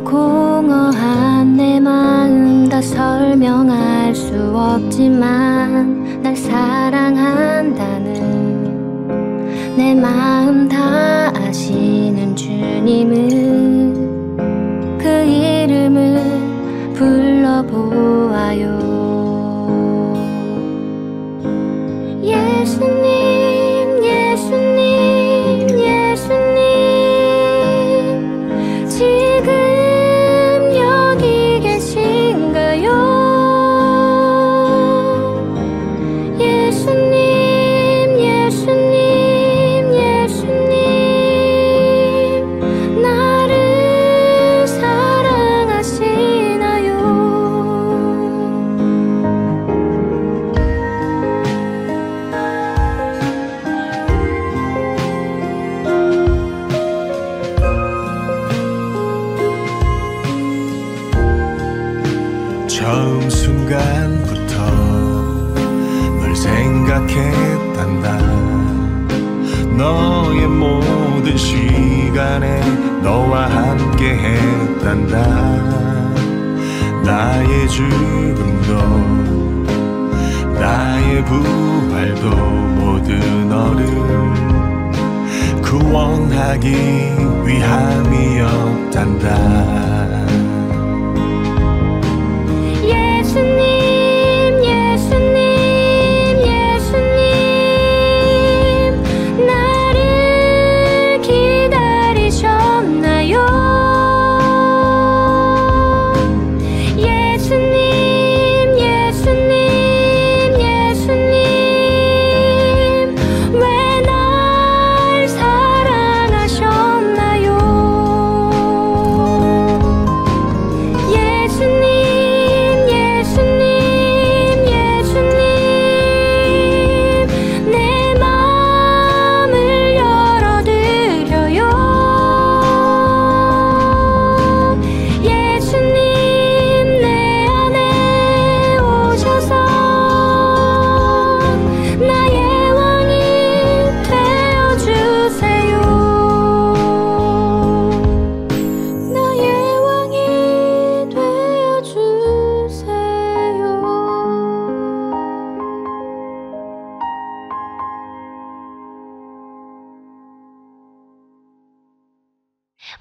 공허한 내 마음 다 설명할 수 없지만 날 사랑한다는 내 마음 다 아시는 주님은 그 이름을 불러보아요. 예수님, 예수님, 예수님, 지금 여기 계신가요? 예수님, 예수님, 예수님, 나를 사랑하시나요? 처음 순간부터 널 생각했단다. 너의 모든 시간에 너와 함께 했단다. 나의 죽음도 나의 부활도 모두 너를 구원하기 위함이었단다. 예수님, 예수님, 예수님, 나를 기다리셨나요? 예수님, 예수님, 예수님, 왜 날 사랑하셨나요? 예수님,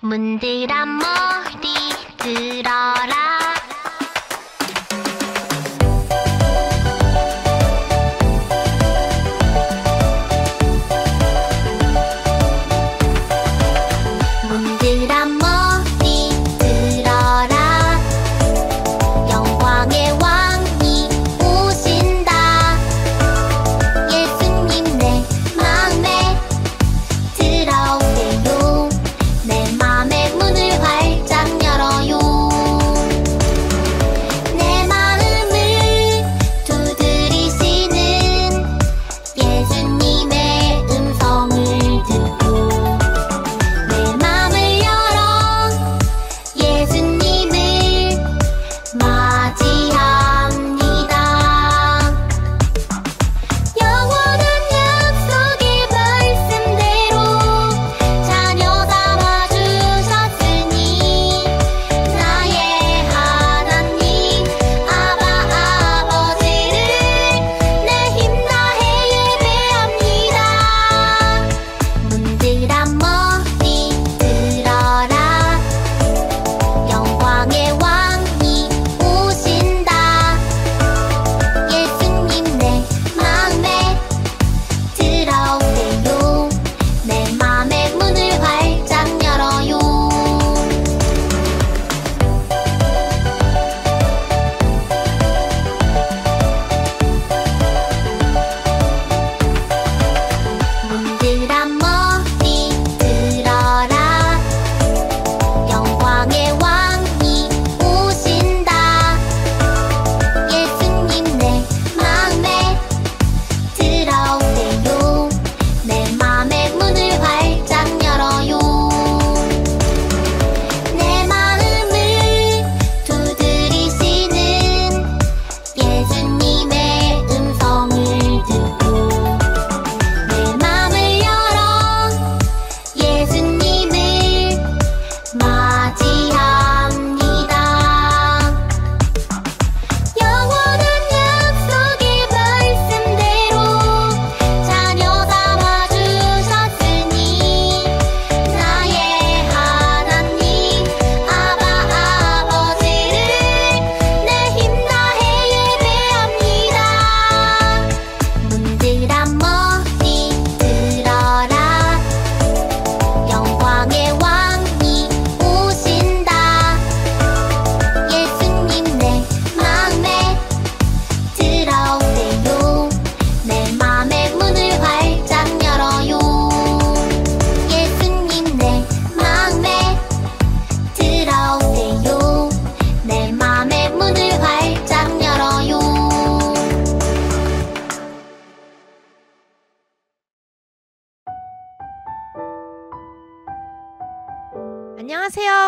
문들아 머리 들어라. 문들아 머리 들어라. 영광의 왕이 오신다. 예수님 내 마음에 들어오세요. 내 맘의 문을 활짝 열어요.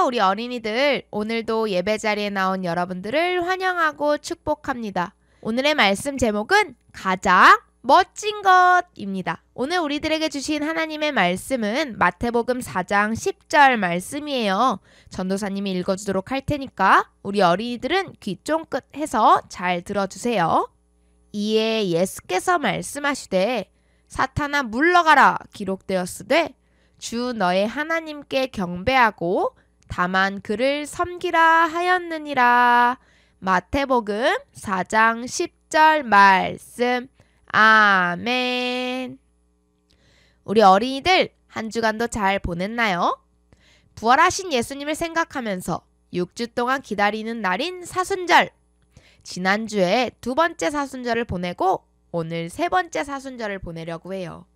안녕하세요, 우리 어린이들. 오늘도 예배 자리에 나온 여러분들을 환영하고 축복합니다. 오늘의 말씀 제목은 가장 멋진 것입니다. 오늘 우리들에게 주신 하나님의 말씀은 마태복음 4장 10절 말씀이에요. 전도사님이 읽어주도록 할 테니까 우리 어린이들은 귀 쫑긋 해서 잘 들어주세요. 이에 예수께서 말씀하시되 사탄아 물러가라 기록되었으되 주 너의 하나님께 경배하고 다만 그를 섬기라 하였느니라. 마태복음 4장 10절 말씀. 아멘. 우리 어린이들 한 주간도 잘 보냈나요? 부활하신 예수님을 생각하면서 6주 동안 기다리는 날인 사순절. 지난주에 두 번째 사순절을 보내고 오늘 세 번째 사순절을 보내려고 해요.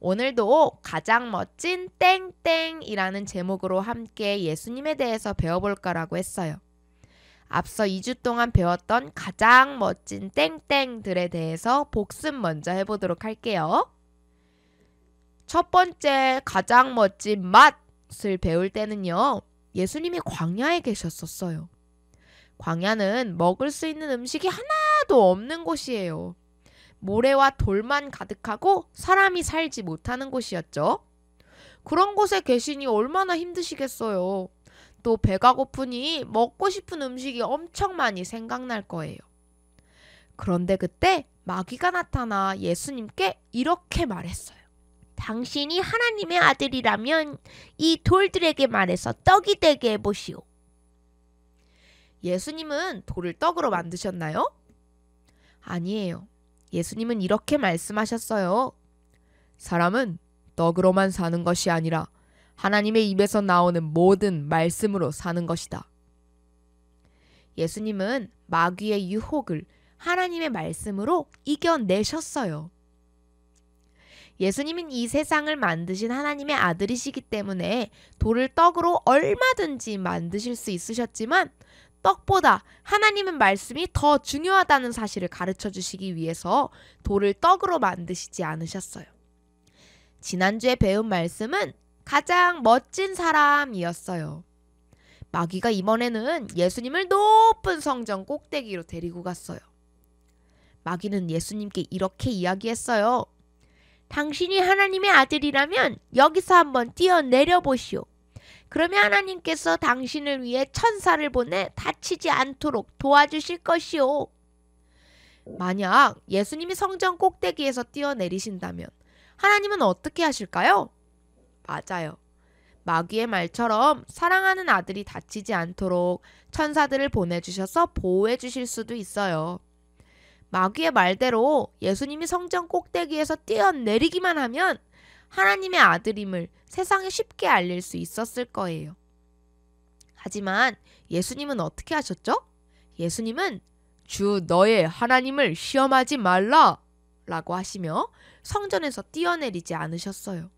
오늘도 가장 멋진 땡땡이라는 제목으로 함께 예수님에 대해서 배워볼 거라고 했어요. 앞서 2주 동안 배웠던 가장 멋진 땡땡들에 대해서 복습 먼저 해보도록 할게요. 첫 번째 가장 멋진 맛을 배울 때는요. 예수님이 광야에 계셨었어요. 광야는 먹을 수 있는 음식이 하나도 없는 곳이에요. 모래와 돌만 가득하고 사람이 살지 못하는 곳이었죠. 그런 곳에 계시니 얼마나 힘드시겠어요. 또 배가 고프니 먹고 싶은 음식이 엄청 많이 생각날 거예요. 그런데 그때 마귀가 나타나 예수님께 이렇게 말했어요. 당신이 하나님의 아들이라면 이 돌들에게 말해서 떡이 되게 해보시오. 예수님은 돌을 떡으로 만드셨나요? 아니에요. 예수님은 이렇게 말씀하셨어요. 사람은 떡으로만 사는 것이 아니라 하나님의 입에서 나오는 모든 말씀으로 사는 것이다. 예수님은 마귀의 유혹을 하나님의 말씀으로 이겨내셨어요. 예수님은 이 세상을 만드신 하나님의 아들이시기 때문에 돌을 떡으로 얼마든지 만드실 수 있으셨지만 떡보다 하나님의 말씀이 더 중요하다는 사실을 가르쳐 주시기 위해서 돌을 떡으로 만드시지 않으셨어요. 지난주에 배운 말씀은 가장 멋진 사람이었어요. 마귀가 이번에는 예수님을 높은 성전 꼭대기로 데리고 갔어요. 마귀는 예수님께 이렇게 이야기했어요. 당신이 하나님의 아들이라면 여기서 한번 뛰어내려 보시오. 그러면 하나님께서 당신을 위해 천사를 보내 다치지 않도록 도와주실 것이오. 만약 예수님이 성전 꼭대기에서 뛰어내리신다면 하나님은 어떻게 하실까요? 맞아요. 마귀의 말처럼 사랑하는 아들이 다치지 않도록 천사들을 보내주셔서 보호해 주실 수도 있어요. 마귀의 말대로 예수님이 성전 꼭대기에서 뛰어내리기만 하면 하나님의 아들임을 세상에 쉽게 알릴 수 있었을 거예요. 하지만 예수님은 어떻게 하셨죠? 예수님은 주 너의 하나님을 시험하지 말라 라고 하시며 성전에서 뛰어내리지 않으셨어요.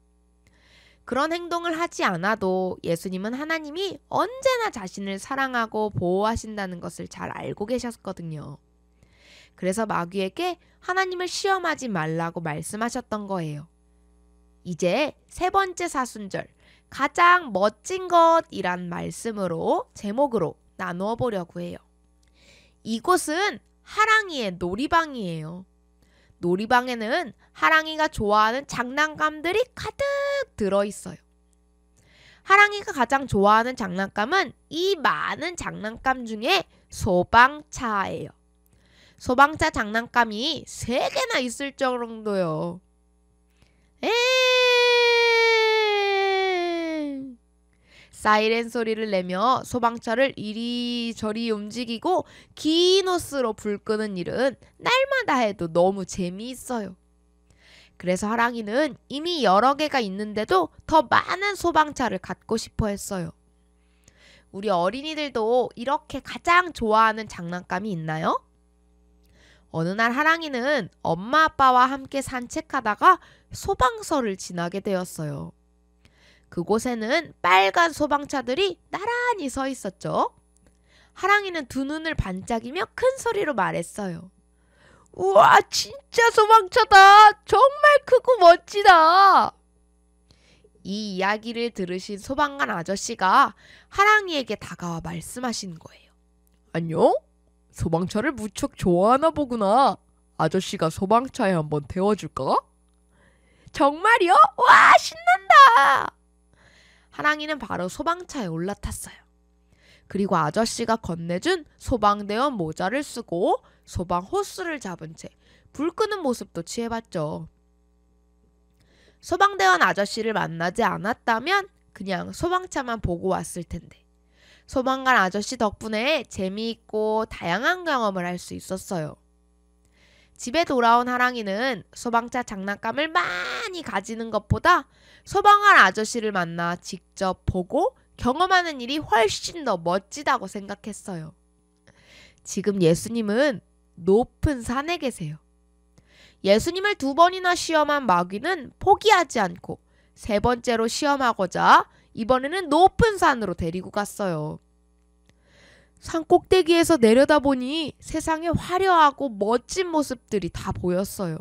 그런 행동을 하지 않아도 예수님은 하나님이 언제나 자신을 사랑하고 보호하신다는 것을 잘 알고 계셨거든요. 그래서 마귀에게 하나님을 시험하지 말라고 말씀하셨던 거예요. 이제 세 번째 사순절, 가장 멋진 것이란 말씀으로 제목으로 나누어 보려고 해요. 이곳은 하랑이의 놀이방이에요. 놀이방에는 하랑이가 좋아하는 장난감들이 가득 들어있어요. 하랑이가 가장 좋아하는 장난감은 이 많은 장난감 중에 소방차예요. 소방차 장난감이 3개나 있을 정도요. 사이렌 소리를 내며 소방차를 이리저리 움직이고 긴 호스로 불 끄는 일은 날마다 해도 너무 재미있어요. 그래서 하랑이는 이미 여러 개가 있는데도 더 많은 소방차를 갖고 싶어 했어요. 우리 어린이들도 이렇게 가장 좋아하는 장난감이 있나요? 어느 날 하랑이는 엄마 아빠와 함께 산책하다가 소방서를 지나게 되었어요. 그곳에는 빨간 소방차들이 나란히 서 있었죠. 하랑이는 두 눈을 반짝이며 큰 소리로 말했어요. 우와, 진짜 소방차다. 정말 크고 멋지다. 이 이야기를 들으신 소방관 아저씨가 하랑이에게 다가와 말씀하신 거예요. 안녕? 소방차를 무척 좋아하나 보구나. 아저씨가 소방차에 한번 태워줄까? 정말요? 와, 신난다! 하랑이는 바로 소방차에 올라탔어요. 그리고 아저씨가 건네준 소방대원 모자를 쓰고 소방 호스를 잡은 채 불 끄는 모습도 취해봤죠. 소방대원 아저씨를 만나지 않았다면 그냥 소방차만 보고 왔을 텐데 소방관 아저씨 덕분에 재미있고 다양한 경험을 할 수 있었어요. 집에 돌아온 하랑이는 소방차 장난감을 많이 가지는 것보다 소방관 아저씨를 만나 직접 보고 경험하는 일이 훨씬 더 멋지다고 생각했어요. 지금 예수님은 높은 산에 계세요. 예수님을 2번이나 시험한 마귀는 포기하지 않고 3번째로 시험하고자 이번에는 높은 산으로 데리고 갔어요. 산 꼭대기에서 내려다보니 세상의 화려하고 멋진 모습들이 다 보였어요.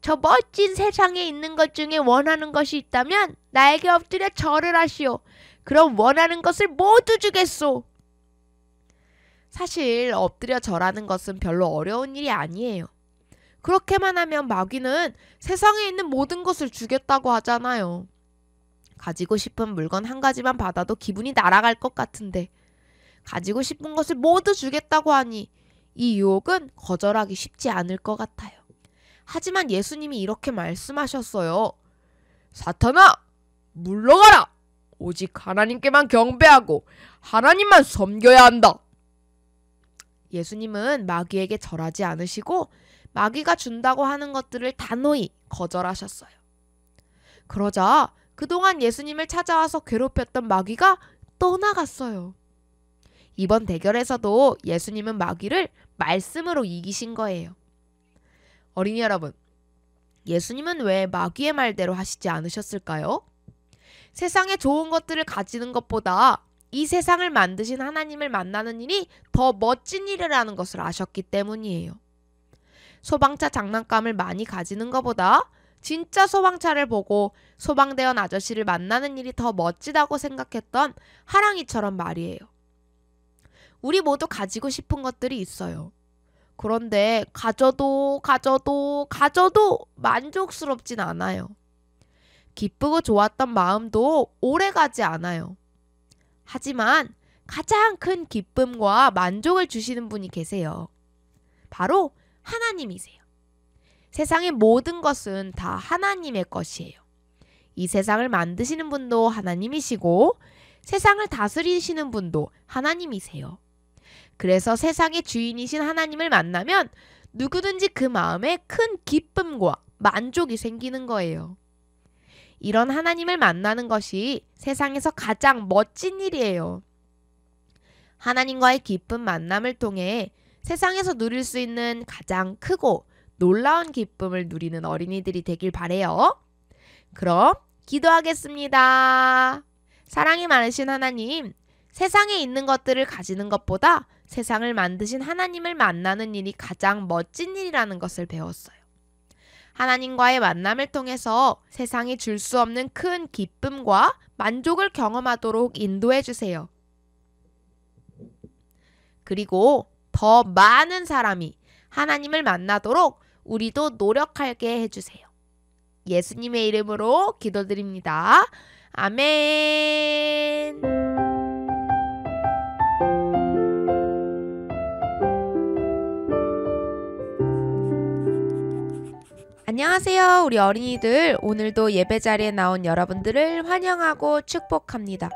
저 멋진 세상에 있는 것 중에 원하는 것이 있다면 나에게 엎드려 절을 하시오. 그럼 원하는 것을 모두 주겠소. 사실 엎드려 절하는 것은 별로 어려운 일이 아니에요. 그렇게만 하면 마귀는 세상에 있는 모든 것을 주겠다고 하잖아요. 가지고 싶은 물건 한 가지만 받아도 기분이 날아갈 것 같은데 가지고 싶은 것을 모두 주겠다고 하니 이 유혹은 거절하기 쉽지 않을 것 같아요. 하지만 예수님이 이렇게 말씀하셨어요. 사탄아, 물러가라! 오직 하나님께만 경배하고 하나님만 섬겨야 한다. 예수님은 마귀에게 절하지 않으시고 마귀가 준다고 하는 것들을 단호히 거절하셨어요. 그러자 그동안 예수님을 찾아와서 괴롭혔던 마귀가 떠나갔어요. 이번 대결에서도 예수님은 마귀를 말씀으로 이기신 거예요. 어린이 여러분, 예수님은 왜 마귀의 말대로 하시지 않으셨을까요? 세상에 좋은 것들을 가지는 것보다 이 세상을 만드신 하나님을 만나는 일이 더 멋진 일이라는 것을 아셨기 때문이에요. 소방차 장난감을 많이 가지는 것보다 진짜 소방차를 보고 소방대원 아저씨를 만나는 일이 더 멋지다고 생각했던 하랑이처럼 말이에요. 우리 모두 가지고 싶은 것들이 있어요. 그런데 가져도 만족스럽진 않아요. 기쁘고 좋았던 마음도 오래가지 않아요. 하지만 가장 큰 기쁨과 만족을 주시는 분이 계세요. 바로 하나님이세요. 세상의 모든 것은 다 하나님의 것이에요. 이 세상을 만드시는 분도 하나님이시고 세상을 다스리시는 분도 하나님이세요. 그래서 세상의 주인이신 하나님을 만나면 누구든지 그 마음에 큰 기쁨과 만족이 생기는 거예요. 이런 하나님을 만나는 것이 세상에서 가장 멋진 일이에요. 하나님과의 기쁜 만남을 통해 세상에서 누릴 수 있는 가장 크고 놀라운 기쁨을 누리는 어린이들이 되길 바래요. 그럼 기도하겠습니다. 사랑이 많으신 하나님, 세상에 있는 것들을 가지는 것보다 세상을 만드신 하나님을 만나는 일이 가장 멋진 일이라는 것을 배웠어요. 하나님과의 만남을 통해서 세상이 줄 수 없는 큰 기쁨과 만족을 경험하도록 인도해 주세요. 그리고 더 많은 사람이 하나님을 만나도록 우리도 노력하게 해주세요. 예수님의 이름으로 기도드립니다. 아멘. 안녕하세요, 우리 어린이들. 오늘도 예배 자리에 나온 여러분들을 환영하고 축복합니다.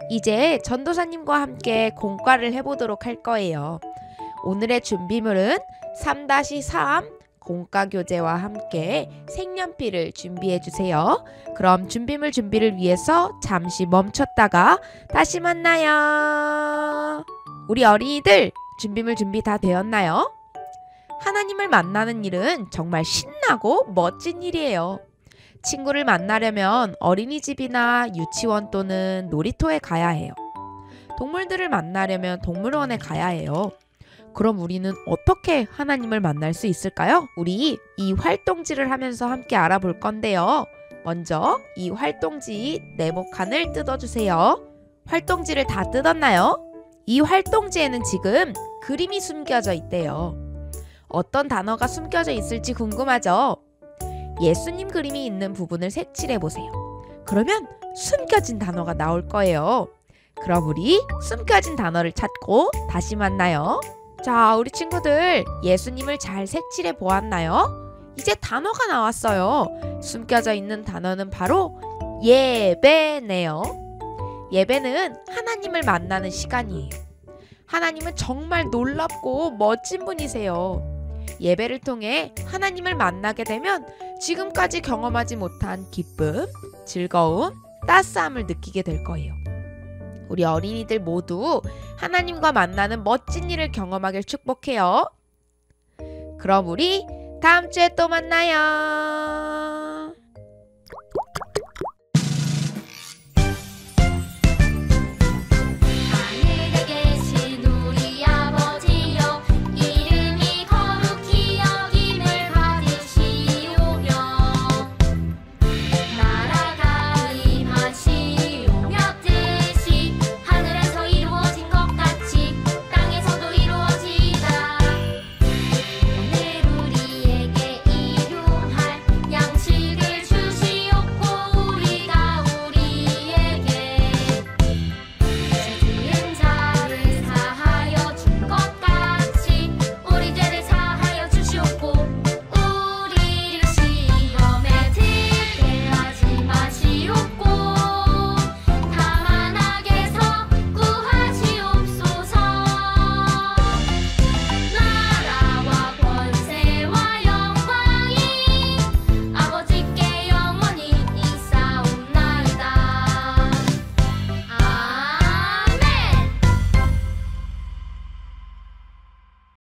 이제 전도사님과 함께 공과를 해보도록 할 거예요. 오늘의 준비물은 3-3 공과 교재와 함께 색연필을 준비해 주세요. 그럼 준비물 준비를 위해서 잠시 멈췄다가 다시 만나요. 우리 어린이들 준비물 준비 다 되었나요? 하나님을 만나는 일은 정말 신나고 멋진 일이에요. 친구를 만나려면 어린이집이나 유치원 또는 놀이터에 가야 해요. 동물들을 만나려면 동물원에 가야 해요. 그럼 우리는 어떻게 하나님을 만날 수 있을까요? 우리 이 활동지를 하면서 함께 알아볼 건데요. 먼저 이 활동지 네모칸을 뜯어주세요. 활동지를 다 뜯었나요? 이 활동지에는 지금 그림이 숨겨져 있대요. 어떤 단어가 숨겨져 있을지 궁금하죠? 예수님 그림이 있는 부분을 색칠해 보세요. 그러면 숨겨진 단어가 나올 거예요. 그럼 우리 숨겨진 단어를 찾고 다시 만나요. 자, 우리 친구들 예수님을 잘 색칠해 보았나요? 이제 단어가 나왔어요. 숨겨져 있는 단어는 바로 예배네요. 예배는 하나님을 만나는 시간이에요. 하나님은 정말 놀랍고 멋진 분이세요. 예배를 통해 하나님을 만나게 되면 지금까지 경험하지 못한 기쁨, 즐거움, 따스함을 느끼게 될 거예요. 우리 어린이들 모두 하나님과 만나는 멋진 일을 경험하길 축복해요. 그럼 우리 다음 주에 또 만나요.